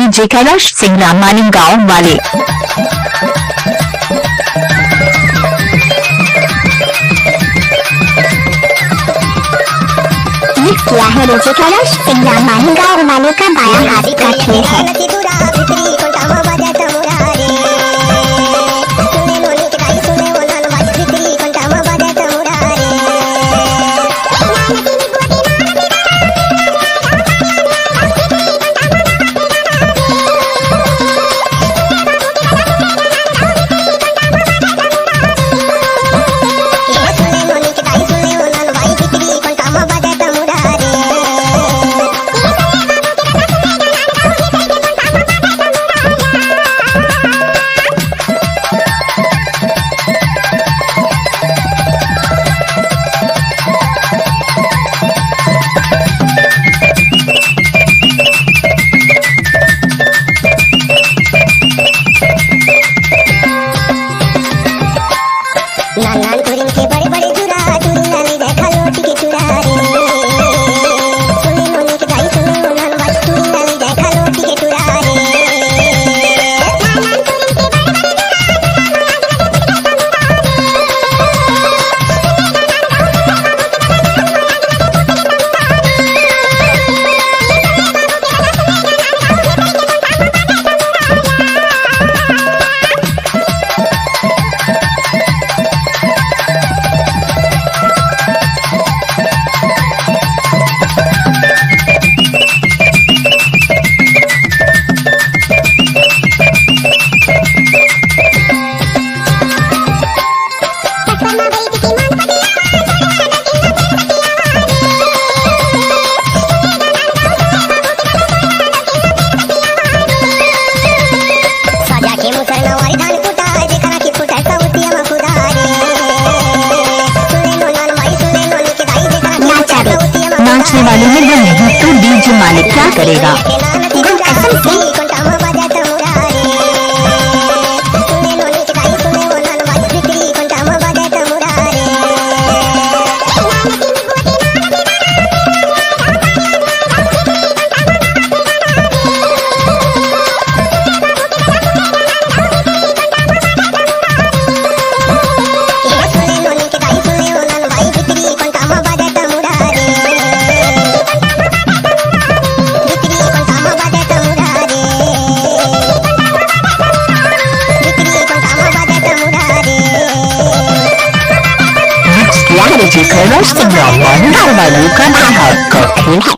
DJ Kailash Singh Ramani गाँव वाले। किया है डीजे कैलाश सिंह रामानी गाँव वाले का बाया हाथ का खेल है। नाचने वाले में वो नहीं तो डीजे मालिक क्या करेगा। डीजे कैलाश सिंह रामानी गाँव वाले का बाया हाथ का खेल है।